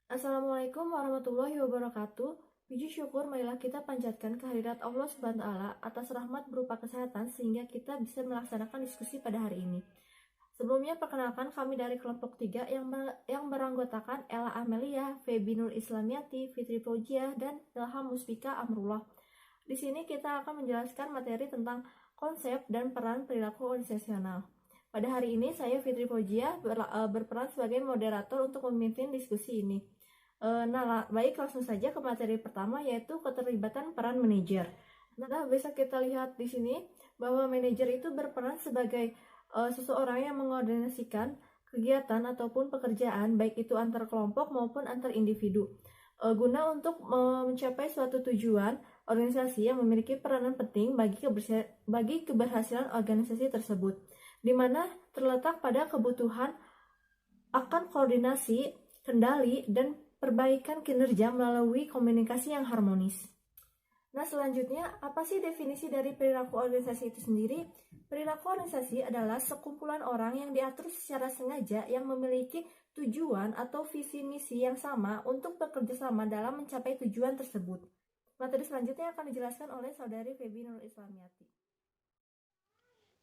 Assalamualaikum warahmatullahi wabarakatuh. Puji syukur marilah kita panjatkan kehadirat Allah Subhanahu wa taala atas rahmat berupa kesehatan sehingga kita bisa melaksanakan diskusi pada hari ini. Sebelumnya perkenalkan kami dari kelompok 3 yang beranggotakan Ella Amelia, Febi Nur Islamiati, Fitri Fauziah, dan Ilham Muspika Amrullah. Di sini kita akan menjelaskan materi tentang konsep dan peran perilaku organisasional. Pada hari ini saya Fitri Fauziah berperan sebagai moderator untuk memimpin diskusi ini. Baik langsung saja ke materi pertama yaitu keterlibatan peran manajer. Nah, bisa kita lihat di sini bahwa manajer itu berperan sebagai seseorang yang mengordinasikan kegiatan ataupun pekerjaan baik itu antar kelompok maupun antar individu. Guna untuk mencapai suatu tujuan organisasi yang memiliki peranan penting bagi keberhasilan organisasi tersebut, di mana terletak pada kebutuhan akan koordinasi, kendali, dan perbaikan kinerja melalui komunikasi yang harmonis. Nah, selanjutnya, apa sih definisi dari perilaku organisasi itu sendiri? Perilaku organisasi adalah sekumpulan orang yang diatur secara sengaja yang memiliki tujuan atau visi misi yang sama untuk bekerja sama dalam mencapai tujuan tersebut. Materi selanjutnya akan dijelaskan oleh saudari Febi Nur Islamiati.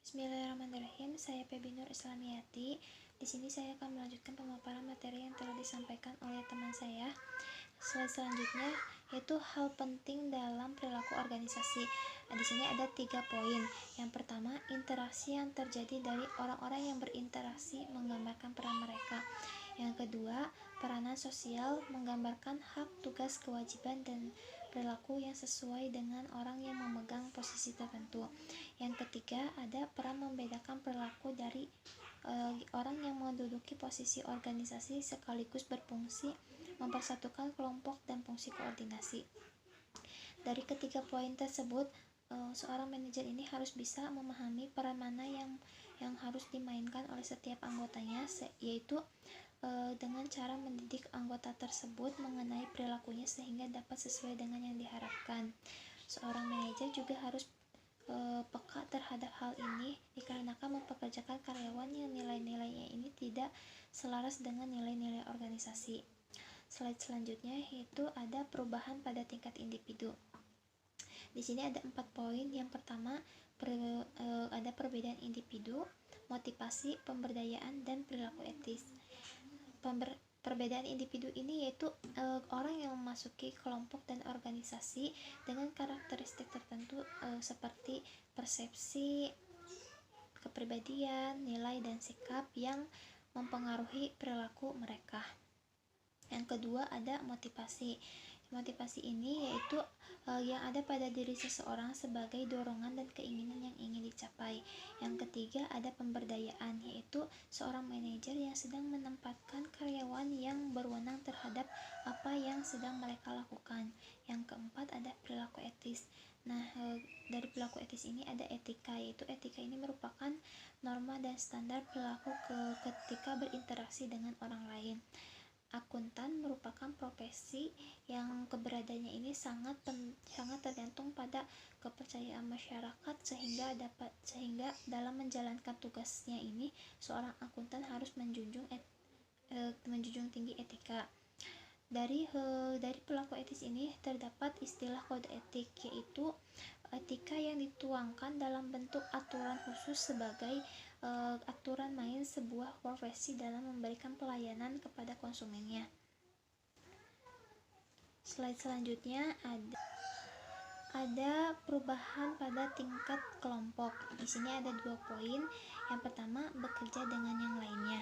Bismillahirrahmanirrahim. Saya Febi Nur Islamiati. Di sini saya akan melanjutkan pemaparan materi yang telah disampaikan oleh teman saya. Slide selanjutnya yaitu hal penting dalam perilaku organisasi. Di sini ada 3 poin. Yang pertama, interaksi yang terjadi dari orang-orang yang berinteraksi menggambarkan peran mereka. Yang kedua, peranan sosial menggambarkan hak, tugas, kewajiban, dan perilaku yang sesuai dengan orang yang memegang posisi tertentu. Yang ketiga, ada peran membedakan perilaku dari orang yang menduduki posisi organisasi sekaligus berfungsi mempersatukan kelompok dan fungsi koordinasi. Dari ketiga poin tersebut, seorang manajer ini harus bisa memahami peran mana yang harus dimainkan oleh setiap anggotanya, yaitu dengan cara mendidik anggota tersebut mengenai perilakunya sehingga dapat sesuai dengan yang diharapkan. Seorang manajer juga harus peka terhadap hal ini dikarenakan mempekerjakan karyawan yang nilai-nilainya ini tidak selaras dengan nilai-nilai organisasi. Slide selanjutnya yaitu ada perubahan pada tingkat individu. Di sini ada 4 poin. Yang pertama, ada perbedaan individu, motivasi, pemberdayaan, dan perilaku etis. Perbedaan individu ini yaitu orang yang memasuki kelompok dan organisasi dengan karakteristik tertentu seperti persepsi, kepribadian, nilai, dan sikap yang mempengaruhi perilaku mereka. Yang kedua ada motivasi. Motivasi ini yaitu yang ada pada diri seseorang sebagai dorongan dan keinginan yang ingin dicapai. Yang ketiga ada pemberdayaan, yaitu seorang manajer yang sedang menempatkan karyawan yang berwenang terhadap apa yang sedang mereka lakukan. Yang keempat ada perilaku etis. Nah, dari perilaku etis ini ada etika, yaitu etika ini merupakan norma dan standar perilaku ketika berinteraksi dengan orang lain. Akuntan merupakan profesi yang keberadaannya ini sangat tergantung pada kepercayaan masyarakat sehingga dalam menjalankan tugasnya ini seorang akuntan harus menjunjung tinggi etika. Dari perilaku etis ini terdapat istilah kode etik, yaitu etika yang dituangkan dalam bentuk aturan khusus sebagai aturan main sebuah profesi dalam memberikan pelayanan kepada konsumennya. Slide selanjutnya ada perubahan pada tingkat kelompok. Di sini ada 2 poin. Yang pertama, bekerja dengan yang lainnya.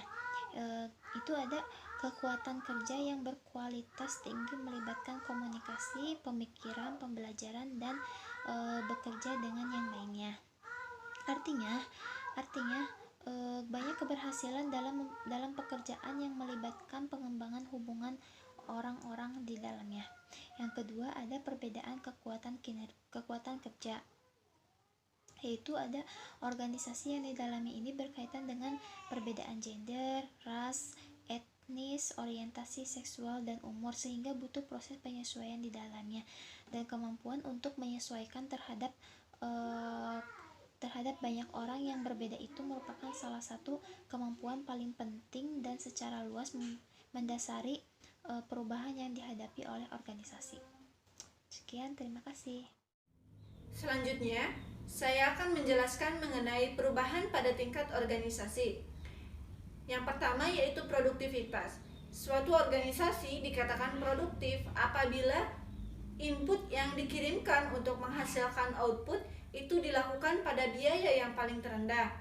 Itu ada kekuatan kerja yang berkualitas tinggi melibatkan komunikasi, pemikiran, pembelajaran, dan bekerja dengan yang lainnya. Artinya banyak keberhasilan dalam pekerjaan yang melibatkan pengembangan hubungan orang-orang di dalamnya. Yang kedua ada perbedaan kekuatan kerja, yaitu ada organisasi yang didalami ini berkaitan dengan perbedaan gender, ras, etnis, orientasi seksual, dan umur, sehingga butuh proses penyesuaian di dalamnya dan kemampuan untuk menyesuaikan terhadap banyak orang yang berbeda. Itu merupakan salah satu kemampuan paling penting dan secara luas mendasari perubahan yang dihadapi oleh organisasi. Sekian, terima kasih. Selanjutnya, saya akan menjelaskan mengenai perubahan pada tingkat organisasi. Yang pertama yaitu produktivitas. Suatu organisasi dikatakan produktif apabila input yang dikirimkan untuk menghasilkan output itu dilakukan pada biaya yang paling terendah.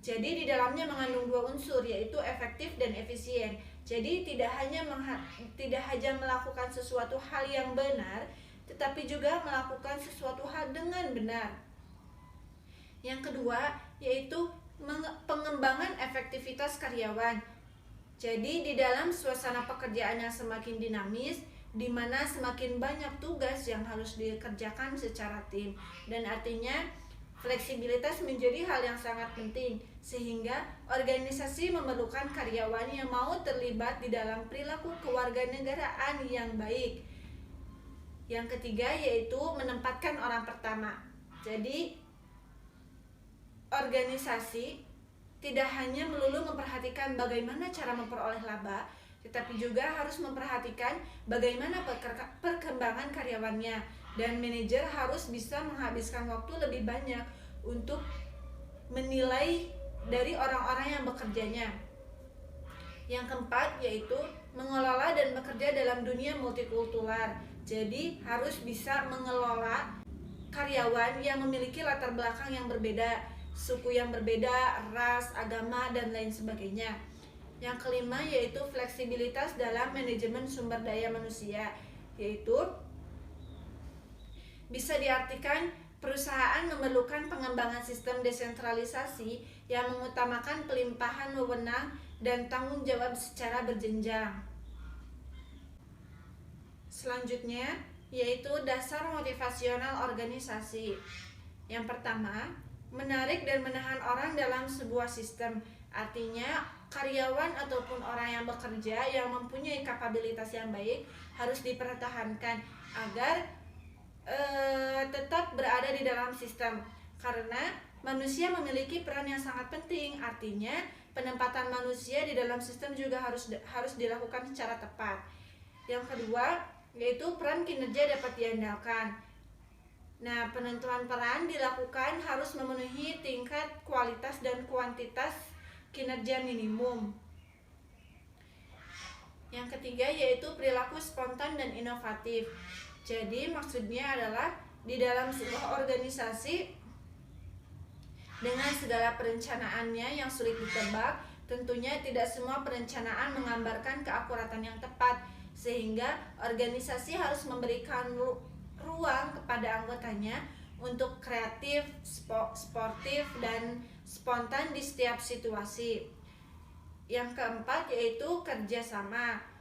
Jadi di dalamnya mengandung dua unsur, yaitu efektif dan efisien. Jadi tidak hanya melakukan sesuatu hal yang benar, tetapi juga melakukan sesuatu hal dengan benar. Yang kedua yaitu pengembangan efektivitas karyawan. Jadi di dalam suasana pekerjaan yang semakin dinamis, di mana semakin banyak tugas yang harus dikerjakan secara tim, dan artinya fleksibilitas menjadi hal yang sangat penting, sehingga organisasi memerlukan karyawan yang mau terlibat di dalam perilaku kewarganegaraan yang baik. Yang ketiga yaitu menempatkan orang pertama. Jadi organisasi tidak hanya melulu memperhatikan bagaimana cara memperoleh laba, tetapi juga harus memperhatikan bagaimana perkembangan karyawannya, dan manajer harus bisa menghabiskan waktu lebih banyak untuk menilai dari orang-orang yang bekerjanya. Yang keempat yaitu mengelola dan bekerja dalam dunia multikultural. Jadi harus bisa mengelola karyawan yang memiliki latar belakang yang berbeda, suku yang berbeda, ras, agama, dan lain sebagainya. Yang kelima yaitu fleksibilitas dalam manajemen sumber daya manusia, yaitu bisa diartikan perusahaan memerlukan pengembangan sistem desentralisasi yang mengutamakan pelimpahan wewenang dan tanggung jawab secara berjenjang. Selanjutnya yaitu dasar motivasional organisasi. Yang pertama, menarik dan menahan orang dalam sebuah sistem. Artinya karyawan ataupun orang yang bekerja yang mempunyai kapabilitas yang baik harus dipertahankan agar tetap berada di dalam sistem, karena manusia memiliki peran yang sangat penting. Artinya penempatan manusia di dalam sistem juga harus dilakukan secara tepat. Yang kedua yaitu peran kinerja dapat diandalkan. Nah, penentuan peran dilakukan harus memenuhi tingkat kualitas dan kuantitas kinerja minimum. Yang ketiga yaitu perilaku spontan dan inovatif. Jadi maksudnya adalah di dalam sebuah organisasi dengan segala perencanaannya yang sulit ditebak, tentunya tidak semua perencanaan menggambarkan keakuratan yang tepat, sehingga organisasi harus memberikan ruang kepada anggotanya untuk kreatif, sportif, dan spontan di setiap situasi. Yang keempat yaitu kerjasama.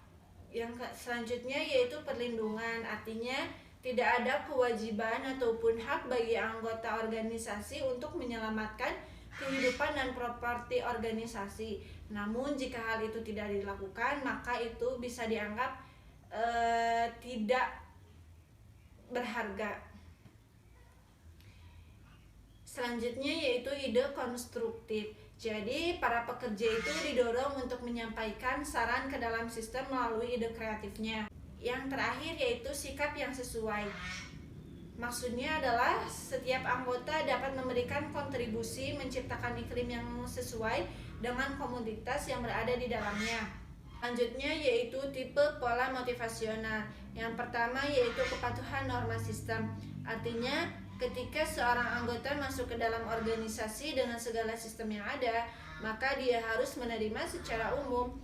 Yang selanjutnya yaitu perlindungan. Artinya tidak ada kewajiban ataupun hak bagi anggota organisasi untuk menyelamatkan kehidupan dan properti organisasi. Namun jika hal itu tidak dilakukan, maka itu bisa dianggap tidak berharga. Selanjutnya yaitu ide konstruktif. Jadi para pekerja itu didorong untuk menyampaikan saran ke dalam sistem melalui ide kreatifnya. Yang terakhir yaitu sikap yang sesuai. Maksudnya adalah setiap anggota dapat memberikan kontribusi menciptakan iklim yang sesuai dengan komunitas yang berada di dalamnya. Selanjutnya yaitu tipe pola motivasional. Yang pertama yaitu kepatuhan norma sistem. Artinya ketika seorang anggota masuk ke dalam organisasi dengan segala sistem yang ada, maka dia harus menerima secara umum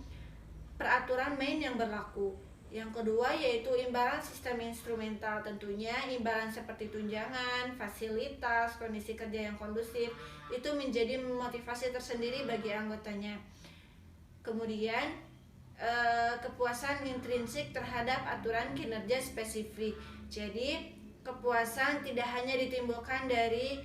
peraturan main yang berlaku. Yang kedua yaitu imbalan sistem instrumental. Tentunya imbalan seperti tunjangan, fasilitas, kondisi kerja yang kondusif itu menjadi motivasi tersendiri bagi anggotanya. Kemudian kepuasan intrinsik terhadap aturan kinerja spesifik. Jadi kepuasan tidak hanya ditimbulkan dari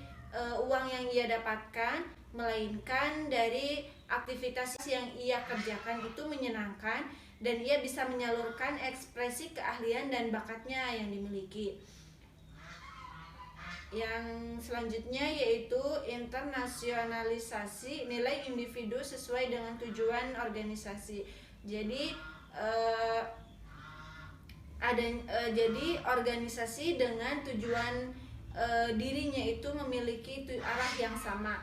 uang yang ia dapatkan, melainkan dari aktivitas yang ia kerjakan itu menyenangkan dan ia bisa menyalurkan ekspresi keahlian dan bakatnya yang dimiliki. Yang selanjutnya yaitu internasionalisasi nilai individu sesuai dengan tujuan organisasi. Jadi Jadi organisasi dengan tujuan dirinya itu memiliki arah yang sama.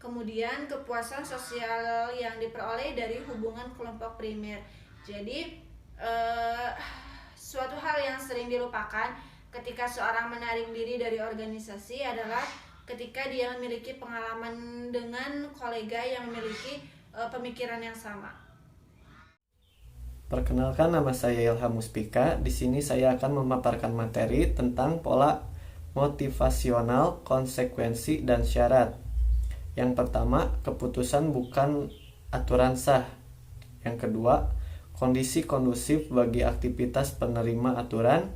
Kemudian kepuasan sosial yang diperoleh dari hubungan kelompok primer. Jadi suatu hal yang sering dilupakan ketika seorang menarik diri dari organisasi adalah ketika dia memiliki pengalaman dengan kolega yang memiliki pemikiran yang sama. Perkenalkan, nama saya Ilham Muspika. Di sini saya akan memaparkan materi tentang pola motivasional, konsekuensi, dan syarat. Yang pertama, keputusan bukan aturan sah. Yang kedua, kondisi kondusif bagi aktivitas penerima aturan.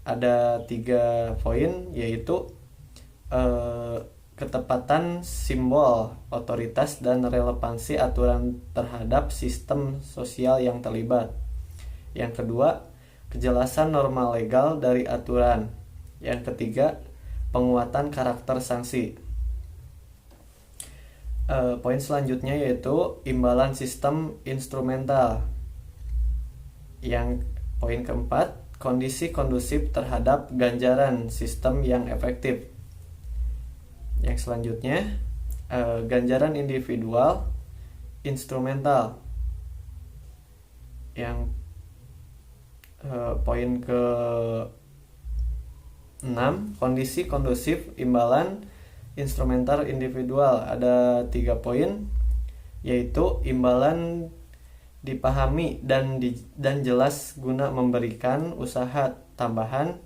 Ada 3 poin, yaitu ketepatan simbol, otoritas, dan relevansi aturan terhadap sistem sosial yang terlibat. Yang kedua, kejelasan norma legal dari aturan. Yang ketiga, penguatan karakter sanksi. Poin selanjutnya yaitu imbalan sistem instrumental. Yang poin keempat, kondisi kondusif terhadap ganjaran sistem yang efektif. Yang selanjutnya, ganjaran individual instrumental. Yang poin ke 6, kondisi kondusif imbalan instrumental individual. Ada 3 poin, yaitu imbalan dipahami dan jelas guna memberikan usaha tambahan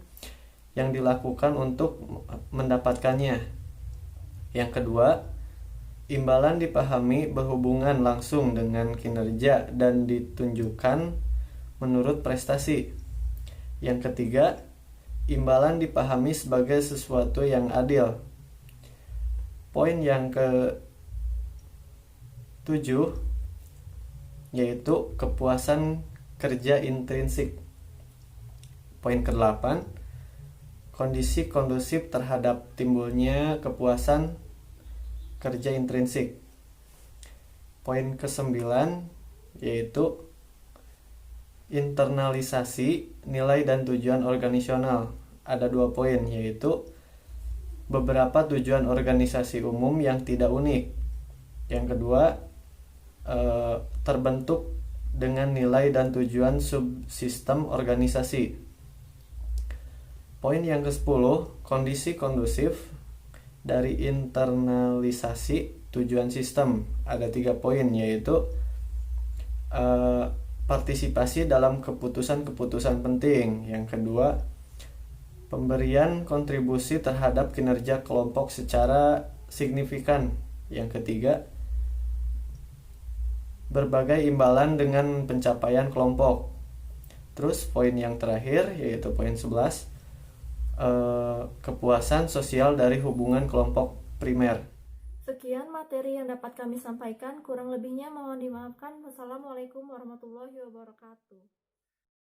yang dilakukan untuk mendapatkannya. Yang kedua, imbalan dipahami berhubungan langsung dengan kinerja dan ditunjukkan menurut prestasi. Yang ketiga, imbalan dipahami sebagai sesuatu yang adil. Poin yang ke-7 yaitu kepuasan kerja intrinsik. Poin ke-8, kondisi kondusif terhadap timbulnya kepuasan kerja intrinsik. Poin ke-9 yaitu internalisasi nilai dan tujuan organisasional. Ada 2 poin, yaitu beberapa tujuan organisasi umum yang tidak unik. Yang kedua, terbentuk dengan nilai dan tujuan subsistem organisasi. Poin yang ke-10, kondisi kondusif dari internalisasi tujuan sistem. Ada 3 poin, yaitu partisipasi dalam keputusan-keputusan penting. Yang kedua, pemberian kontribusi terhadap kinerja kelompok secara signifikan. Yang ketiga, berbagai imbalan dengan pencapaian kelompok. Terus poin yang terakhir yaitu poin 11, kepuasan sosial dari hubungan kelompok primer. Sekian materi yang dapat kami sampaikan, kurang lebihnya mohon dimaafkan. Wassalamualaikum warahmatullahi wabarakatuh.